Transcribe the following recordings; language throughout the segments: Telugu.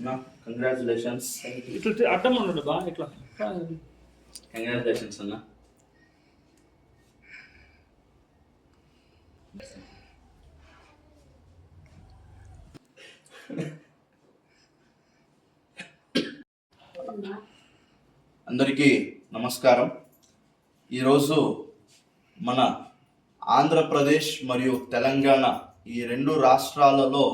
అన్నా కంగ్రాచులేషన్స్. ఇట్లా అడ్డం ఉండడు బా ఇట్లా. కంగ్రాచులేషన్స్ అన్న. అందరికీ నమస్కారం. ఈరోజు మన ఆంధ్రప్రదేశ్ మరియు తెలంగాణ ఈ రెండు రాష్ట్రాలలో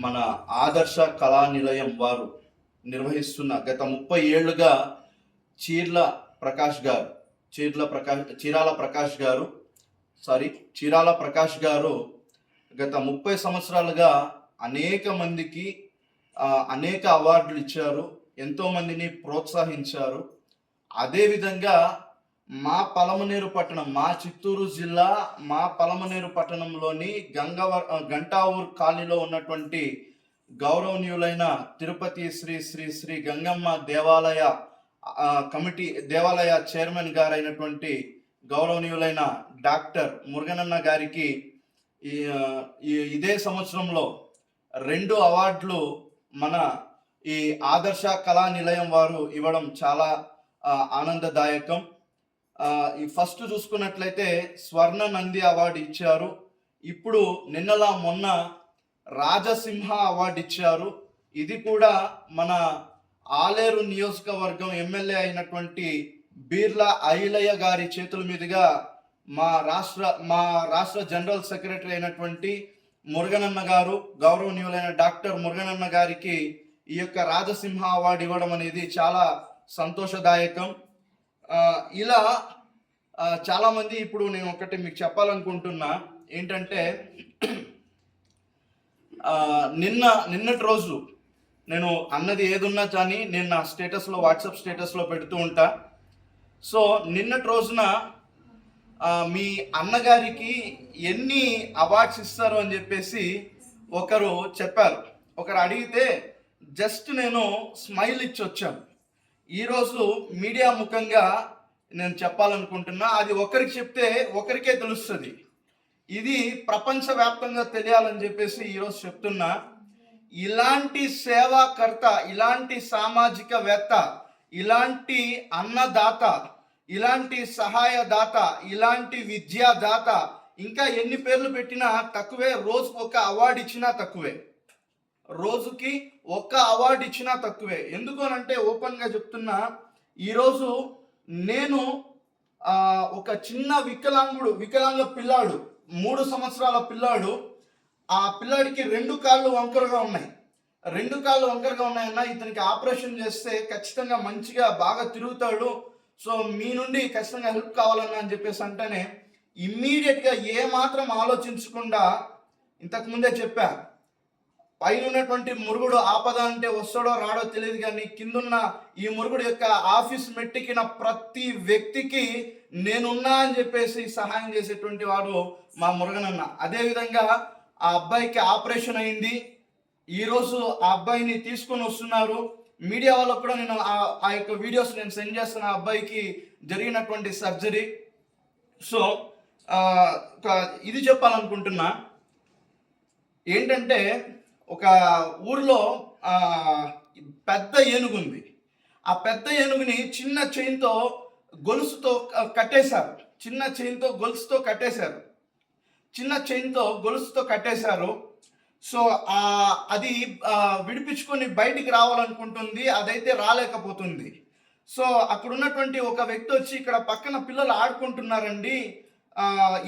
మన ఆదర్శ కళా నిలయం వారు నిర్వహిస్తున్న గత 30 ఏళ్లుగా చీరాల ప్రకాష్ గారు గత 30 సంవత్సరాలుగా అనేక మందికి అనేక అవార్డులు ఇచ్చారు, ఎంతో మందిని ప్రోత్సహించారు. అదేవిధంగా మా చిత్తూరు జిల్లా మా పలమనేరు పట్టణంలోని గంటావూర్ కాలనీలో ఉన్నటువంటి గౌరవనీయులైన తిరుపతి శ్రీ శ్రీ శ్రీ గంగమ్మ దేవాలయ చైర్మన్ గారైనటువంటి గౌరవనీయులైన డాక్టర్ మురుగనన్న గారికి ఇదే సంవత్సరంలో 2 అవార్డులు మన ఈ ఆదర్శ కళా నిలయం వారు ఇవ్వడం చాలా ఆనందదాయకం. ఈ ఫస్ట్ చూసుకున్నట్లయితే స్వర్ణ నంది అవార్డు ఇచ్చారు. ఇప్పుడు మొన్న రాజసింహ అవార్డు ఇచ్చారు. ఇది కూడా మన ఆలేరు నియోజకవర్గం ఎమ్మెల్యే అయినటువంటి బీర్లా ఐలయ్య గారి చేతుల మీదుగా మా రాష్ట్ర జనరల్ సెక్రటరీ అయినటువంటి మురుగనన్న గారు, గౌరవనీయులైన డాక్టర్ మురుగనన్న గారికి ఈ యొక్క రాజసింహ అవార్డు ఇవ్వడం అనేది చాలా సంతోషదాయకం. ఇలా చాలామంది ఇప్పుడు నేను ఒకటి మీకు చెప్పాలనుకుంటున్నా ఏంటంటే నిన్నటి రోజు నేను అన్నది ఏదున్నా కానీ నేను నా స్టేటస్లో వాట్సాప్ స్టేటస్లో పెడుతూ ఉంటా. సో నిన్నటి రోజున మీ అన్నగారికి ఎన్ని అవార్డ్స్ ఇస్తారు అని చెప్పేసి ఒకరు చెప్పారు. ఒకరు అడిగితే జస్ట్ నేను స్మైల్ ఇచ్చి వచ్చాను. ఈరోజు మీడియా ముఖంగా నేను చెప్పాలనుకుంటున్నా. అది ఒకరికి చెప్తే ఒకరికే తెలుస్తుంది. ఇది ప్రపంచవ్యాప్తంగా తెలియాలని చెప్పేసి ఈరోజు చెప్తున్నా. ఇలాంటి సేవాకర్త, ఇలాంటి సామాజికవేత్త, ఇలాంటి అన్నదాత, ఇలాంటి సహాయదాత, ఇలాంటి విద్యాదాత, ఇంకా ఎన్ని పేర్లు పెట్టినా తక్కువే. రోజుకి ఒక అవార్డు ఇచ్చినా తక్కువే. ఎందుకు అనంటే ఓపెన్గా చెప్తున్నా, ఈరోజు నేను ఒక చిన్న వికలాంగ పిల్లాడు, 3 సంవత్సరాల పిల్లాడు. ఆ పిల్లాడికి 2 కాళ్ళు వంకరగా ఉన్నాయి. 2 కాళ్ళు వంకరగా ఉన్నాయన్నా, ఇతనికి ఆపరేషన్ చేస్తే ఖచ్చితంగా మంచిగా బాగా తిరుగుతాడు. సో మీ నుండి ఖచ్చితంగా హెల్ప్ కావాలన్నా అని చెప్పేసి అంటేనే ఇమ్మీడియట్గా ఏ మాత్రం ఆలోచించకుండా, ఇంతకుముందే చెప్పా, పైన ఉన్నటువంటి మురుగుడు ఆపద అంటే వస్తాడో రాడో తెలియదు, కానీ కిందున్న ఈ మురుగుడు యొక్క ఆఫీస్ మెట్టికిన ప్రతి వ్యక్తికి నేనున్నా అని చెప్పేసి సహాయం చేసేటువంటి వాడు మా మురుగనన్న. అదేవిధంగా ఆ అబ్బాయికి ఆపరేషన్ అయింది. ఈరోజు ఆ అబ్బాయిని తీసుకొని వస్తున్నారు. మీడియా వాళ్ళకు కూడా నేను ఆ యొక్క వీడియోస్ నేను సెండ్ చేస్తున్నా, ఆ అబ్బాయికి జరిగినటువంటి సర్జరీ. సో ఇది చెప్పాలనుకుంటున్నా ఏంటంటే, ఒక ఊరిలో పెద్ద ఏనుగు ఉంది. ఆ పెద్ద ఏనుగుని చిన్న చైన్తో గొలుసుతో కట్టేశారు. సో అది విడిపించుకొని బయటికి రావాలనుకుంటుంది, అదైతే రాలేకపోతుంది. సో అక్కడ ఉన్నటువంటి ఒక వ్యక్తి వచ్చి, ఇక్కడ పక్కన పిల్లలు ఆడుకుంటున్నారండి,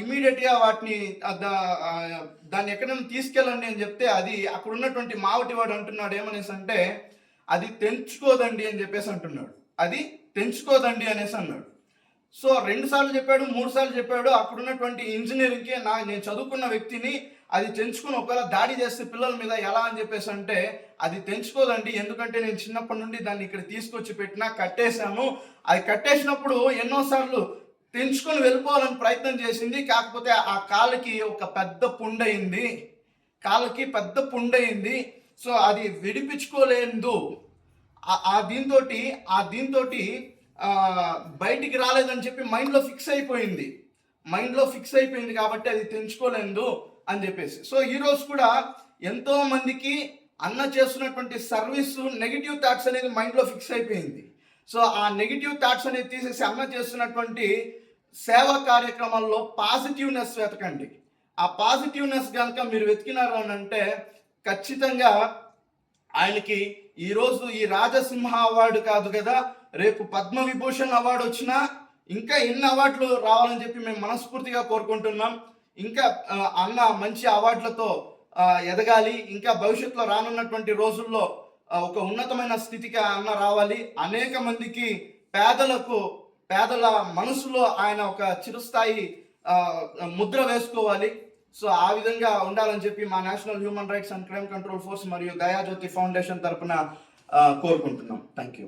ఇమీడియట్గా వాటిని దాన్ని ఎక్కడైనా తీసుకెళ్ళండి అని చెప్తే, అది అక్కడ ఉన్నటువంటి మావటివాడు అంటున్నాడు ఏమనేసి అంటే, అది తెంచుకోదండి అని చెప్పేసి అంటున్నాడు. అన్నాడు. సో 2 సార్లు చెప్పాడు, 3 సార్లు చెప్పాడు. అక్కడ ఉన్నటువంటి ఇంజనీరింగ్కి నేను చదువుకున్న వ్యక్తిని, అది తెంచుకుని ఒకవేళ దాడి చేస్తే పిల్లల మీద ఎలా అని చెప్పేసి అంటే, అది తెంచుకోదండి, ఎందుకంటే నేను చిన్నప్పటి నుండి దాన్ని ఇక్కడ తీసుకొచ్చి కట్టేశాను. అది కట్టేసినప్పుడు ఎన్నోసార్లు తెంచుకొని వెళ్ళిపోవాలని ప్రయత్నం చేసింది. కాకపోతే ఆ కాళ్ళకి పెద్ద పుండయింది. సో అది విడిపించుకోలేదు. దీంతో బయటికి రాలేదని చెప్పి మైండ్లో ఫిక్స్ అయిపోయింది కాబట్టి అది తెంచుకోలేదు అని చెప్పేసి. సో ఈరోజు కూడా ఎంతో మందికి అన్న చేస్తున్నటువంటి సర్వీస్ నెగిటివ్ థాట్స్ అనేది మైండ్లో ఫిక్స్ అయిపోయింది. సో ఆ నెగిటివ్ థాట్స్ అనేది తీసేసి అన్న చేస్తున్నటువంటి సేవా కార్యక్రమాల్లో పాజిటివ్నెస్ వెతకండి. ఆ పాజిటివ్నెస్ కనుక మీరు వెతికినారు అని అంటే ఖచ్చితంగా ఆయనకి ఈరోజు ఈ రాజసింహ అవార్డు కాదు కదా, రేపు పద్మవిభూషణ్ అవార్డు వచ్చినా ఇంకా ఎన్ని అవార్డులు రావాలని చెప్పి మేము మనస్ఫూర్తిగా కోరుకుంటున్నాం. ఇంకా అన్న మంచి అవార్డులతో ఎదగాలి. ఇంకా భవిష్యత్తులో రానున్నటువంటి రోజుల్లో ఒక ఉన్నతమైన స్థితికి అన్న రావాలి. అనేక మందికి పేదల మనసులో ఆయన ఒక చిరస్థాయి ముద్ర వేసుకోవాలి. సో ఆ విధంగా ఉండాలని చెప్పి మా national human rights and crime control force మరియు దయాజ్యోతి ఫౌండేషన్ తరపున కోరుకుంటున్నాం. Thank you.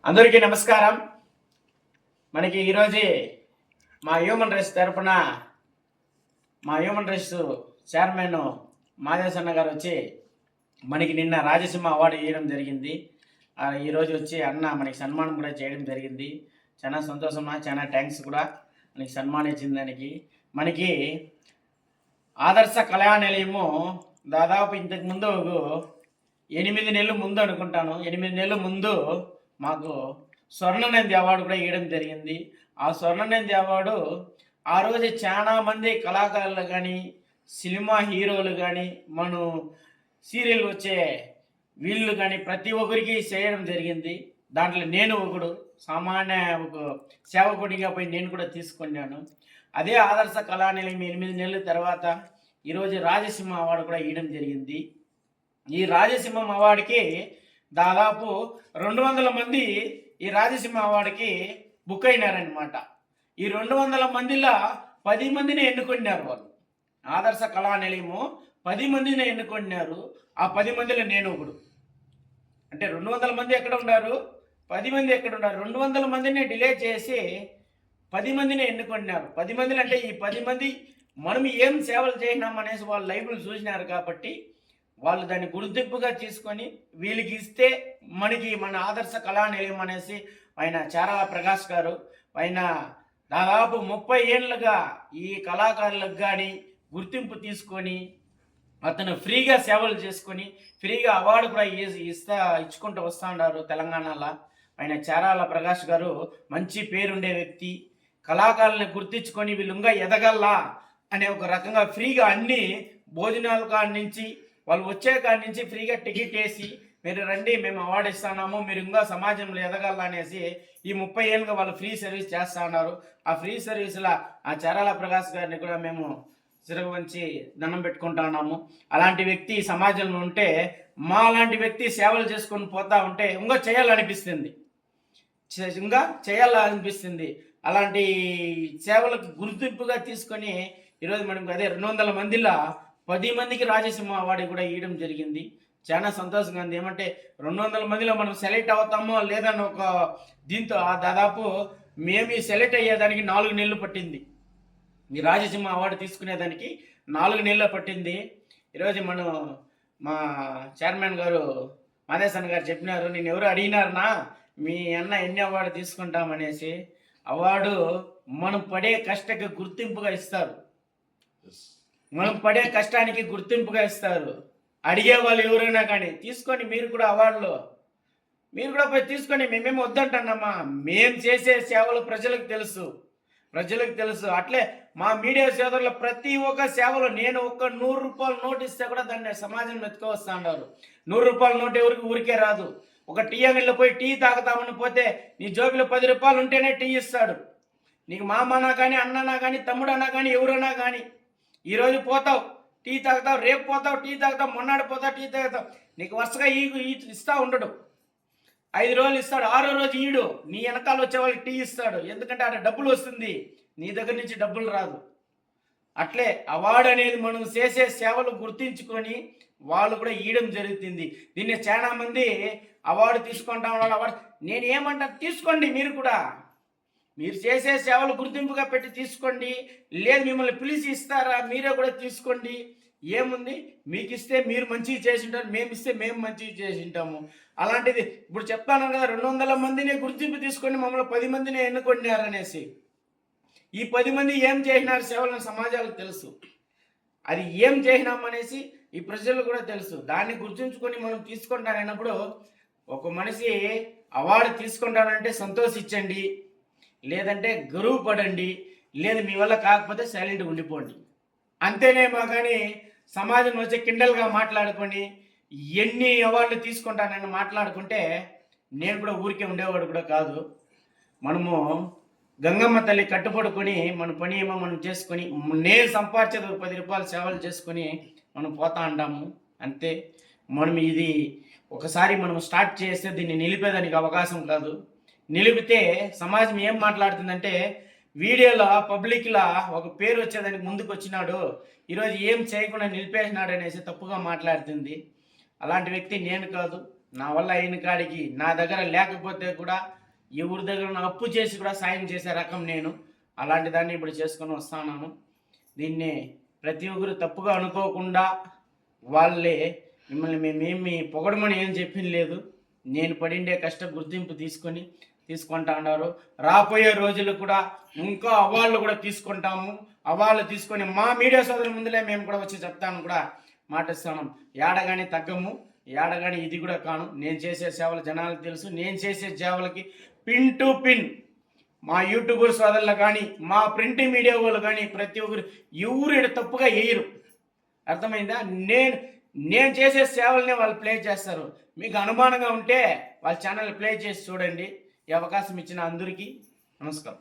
అందరికీ నమస్కారం. మనకి ఈరోజు మా హ్యూమన్ రైట్స్ తరపున మా హ్యూమన్ రైట్స్ చైర్మన్ మాదేశన్న గారు వచ్చి మనకి నిన్న రాజసింహ అవార్డు ఇవ్వడం జరిగింది. ఈరోజు వచ్చి అన్న మనకి సన్మానం కూడా చేయడం జరిగింది. చాలా సంతోషమా, చాలా థ్యాంక్స్ కూడా మనకి సన్మానం ఇచ్చిన దానికి. మనకి ఆదర్శ కళానిలయము దాదాపు ఇంతకుముందు 8 నెలల ముందు అనుకుంటాను, 8 నెలల ముందు మాకు స్వర్ణనంది అవార్డు కూడా ఇవ్వడం జరిగింది. ఆ స్వర్ణనంది అవార్డు ఆ రోజు చాలా మంది కళాకారులు కానీ, సినిమా హీరోలు కానీ, మన సీరియల్ వచ్చే వీళ్ళు కానీ ప్రతి ఒక్కరికి చేయడం జరిగింది. దాంట్లో నేను ఒకడు సామాన్య ఒక సేవకుడిగా పోయి నేను కూడా తీసుకున్నాను. అదే ఆదర్శ కళానిలయం 8 నెలల తర్వాత ఈరోజు రాజసింహ అవార్డు కూడా ఇవ్వడం జరిగింది. ఈ రాజసింహం అవార్డుకి దాదాపు 200 మంది ఈ రాజసింహ అవార్డుకి బుక్ అయినారనమాట. ఈ 200 మందిలో 10 మందిని ఎన్నుకున్నారు వాళ్ళు. ఆదర్శ కళానిలయము 10 మందిని ఎన్నుకున్నారు. ఆ 10 మందిలో నేను ఒకడు. అంటే 200 మంది ఎక్కడ ఉన్నారు, 10 మంది ఎక్కడ ఉన్నారు? 200 మందిని డిలే చేసి 10 మందిని ఎన్నుకున్నారు. 10 మందిని అంటే ఈ 10 మంది మనం ఏం సేవలు చేసినాం అనేసి వాళ్ళు లైవ్లు చూసినారు కాబట్టి వాళ్ళు దాన్ని గుర్తింపుగా తీసుకొని వీళ్ళకి ఇస్తే మనకి మన ఆదర్శ కళానిలయం అనేసి ఆయన చారాల ప్రకాష్ గారు ఆయన దాదాపు 30 ఏళ్ళుగా ఈ కళాకారులకు కానీ గుర్తింపు తీసుకొని అతను ఫ్రీగా సేవలు చేసుకొని ఫ్రీగా అవార్డు కూడా ఇచ్చుకుంటూ వస్తూ ఉన్నారు తెలంగాణలో. ఆయన చారాల ప్రకాష్ గారు మంచి పేరుండే వ్యక్తి. కళాకారులను గుర్తించుకొని వీళ్ళు ఇంకా ఎదగల్లా అనే ఒక రకంగా ఫ్రీగా అన్ని భోజనాల కాడి నుంచి వాళ్ళు వచ్చే కాడి నుంచి ఫ్రీగా టికెట్ వేసి మీరు రండి మేము అవార్డు ఇస్తున్నాము, మీరు ఇంకా సమాజంలో ఎదగాల అనేసి ఈ 30 ఏళ్ళుగా వాళ్ళు ఫ్రీ సర్వీస్ చేస్తూ ఉన్నారు. ఆ ఫ్రీ సర్వీస్లో ఆ చారాల ప్రకాష్ గారిని కూడా మేము సిరగ వంచి దండం పెట్టుకుంటా ఉన్నాము. అలాంటి వ్యక్తి సమాజంలో ఉంటే మా అలాంటి వ్యక్తి సేవలు చేసుకొని పోతా ఉంటే ఇంకా చేయాలనిపిస్తుంది. అలాంటి సేవలకు గుర్తింపుగా తీసుకొని ఈరోజు మనం అదే 200 మందిలో 10 మందికి రాజసింహ అవార్డు కూడా ఇవ్వడం జరిగింది. చాలా సంతోషంగా ఉంది. ఏమంటే 200 మందిలో మనం సెలెక్ట్ అవుతామో లేదని ఒక దీంతో దాదాపు మేము ఈ సెలెక్ట్ అయ్యేదానికి 4 నెలలు పట్టింది. ఈ రాజసింహ అవార్డు తీసుకునేదానికి 4 నెలలు పట్టింది. ఈరోజు మా చైర్మన్ గారు మాదేశన్ గారు చెప్పినారు, నేను ఎవరు అడిగినారనా మీ అన్న ఎన్ని అవార్డు తీసుకుంటామనేసి. అవార్డు మనం పడే కష్టకి గుర్తింపుగా ఇస్తారు. మనం పడే కష్టానికి గుర్తింపుగా ఇస్తారు. అడిగే వాళ్ళు ఎవరైనా కానీ తీసుకొని మీరు కూడా అవార్డులు మీరు కూడా పోయి తీసుకొని మేమేమి వద్దంటున్నామా. మేము చేసే సేవలు ప్రజలకు తెలుసు. అట్లే మా మీడియా సోదరులు ప్రతి ఒక్క సేవలో నేను ఒక్క 100 రూపాయల నోటు ఇస్తే కూడా దాన్ని సమాజం ఎత్తుకొస్తా ఉన్నారు. 100 రూపాయల నోటు ఎవరికి ఊరికే రాదు. ఒక టీ అంగడిలో పోయి టీ తాగుతామని పోతే నీ జోబిలో 10 రూపాయలు ఉంటేనే టీ ఇస్తాడు. నీకు మామనా కానీ అన్ననా కానీ తమ్ముడన్నా కానీ ఎవరన్నా కానీ ఈరోజు పోతావు టీ తాగుతావు, రేపు పోతావు టీ తాగుతావు, మొన్నాడు పోతావు టీ తాగుతావు. నీకు వరుసగా ఇస్తా ఉండడు. 5 రోజులు ఇస్తాడు, 6వ రోజు ఈడు నీ వెనకాల వచ్చే వాళ్ళకి టీ ఇస్తాడు. ఎందుకంటే అక్కడ డబ్బులు వస్తుంది, నీ దగ్గర నుంచి డబ్బులు రాదు. అట్లే అవార్డు అనేది మనం చేసే సేవలు గుర్తించుకొని వాళ్ళు కూడా ఇవ్వడం జరుగుతుంది. దీన్ని చాలా మంది అవార్డు తీసుకుంటా ఉన్నారు. అవార్డు నేను ఏమంటా తీసుకోండి, మీరు చేసే సేవలు గుర్తింపుగా పెట్టి తీసుకోండి. లేదు మిమ్మల్ని పిలిచి ఇస్తారా మీరే కూడా తీసుకోండి. ఏముంది, మీకు ఇస్తే మీరు మంచిగా చేసి ఉంటారు, మేము ఇస్తే మేము మంచిగా చేసి ఉంటాము. అలాంటిది ఇప్పుడు చెప్తాను కదా 200 మందిని గుర్తింపు తీసుకొని మమ్మల్ని 10 మందిని ఎన్నుకొన్నారనేసి. ఈ 10 మంది ఏం చేసినారు సేవలను సమాజాలకు తెలుసు. అది ఏం చేసినామనేసి ఈ ప్రజలు కూడా తెలుసు. దాన్ని గుర్తుంచుకొని మనం తీసుకుంటానన్నప్పుడు ఒక మనిషి అవార్డు తీసుకుంటానంటే సంతోషించండి, లేదంటే గరువు పడండి, లేదు మీ వల్ల కాకపోతే సైలెంట్గా ఉండిపోండి. అంతేనేమో కానీ సమాజం వచ్చి కిండల్గా మాట్లాడుకొని ఎన్ని అవార్డులు తీసుకుంటానని మాట్లాడుకుంటే నేను కూడా ఊరికే ఉండేవాడు కూడా కాదు. మనము గంగమ్మ తల్లి కట్టుబడుకొని మన పని ఏమో మనం చేసుకొని, నేను సంపాదించేది 10 రూపాయలు సేవలు చేసుకొని మనం పోతా ఉంటాము అంతే. మనం ఇది ఒకసారి మనం స్టార్ట్ చేస్తే దీన్ని నిలిపేదానికి అవకాశం కాదు. నిలిపితే సమాజం ఏం మాట్లాడుతుందంటే, వీడియోలో పబ్లిక్లో ఒక పేరు వచ్చేదానికి ముందుకు వచ్చినాడు, ఈరోజు ఏం చేయకుండా నిలిపేసినాడు అనేసి తప్పుగా మాట్లాడుతుంది. అలాంటి వ్యక్తి నేను కాదు. నా వల్ల అయిన కాడికి, నా దగ్గర లేకపోతే కూడా ఎవరి దగ్గర అప్పు చేసి కూడా సాయం చేసే రకం నేను. అలాంటి దాన్ని ఇప్పుడు చేసుకొని వస్తున్నాను. దీన్ని ప్రతి ఒక్కరు తప్పుగా అనుకోకుండా, వాళ్ళే మిమ్మల్ని మేమేమి పొగడమని ఏం చెప్పింది లేదు. నేను పడిండే కష్ట గుర్తింపు తీసుకుంటా ఉన్నారు. రాబోయే రోజులు కూడా ఇంకా అవార్డులు కూడా తీసుకుంటాము. అవార్డులు తీసుకొని మా మీడియా సోదరుల ముందులే మేము కూడా వచ్చి చెప్తాను కూడా మాటిస్తాను. ఏడగాని తగ్గము, ఏడగాని ఇది కూడా కాను. నేను చేసే సేవలు జనాలకు తెలుసు. నేను చేసే సేవలకి పిన్ టు పిన్ మా యూట్యూబర్ సోదరులు కానీ, మా ప్రింట్ మీడియా వాళ్ళు కానీ ప్రతి ఒక్కరు ఎవరు తప్పుగా వేయరు. అర్థమైందా? నేను చేసే సేవలనే వాళ్ళు ప్లే చేస్తారు. మీకు అనుమానంగా ఉంటే వాళ్ళ ఛానల్ ప్లే చేసి చూడండి. ఈ అవకాశం ఇచ్చిన అందరికీ నమస్కారం.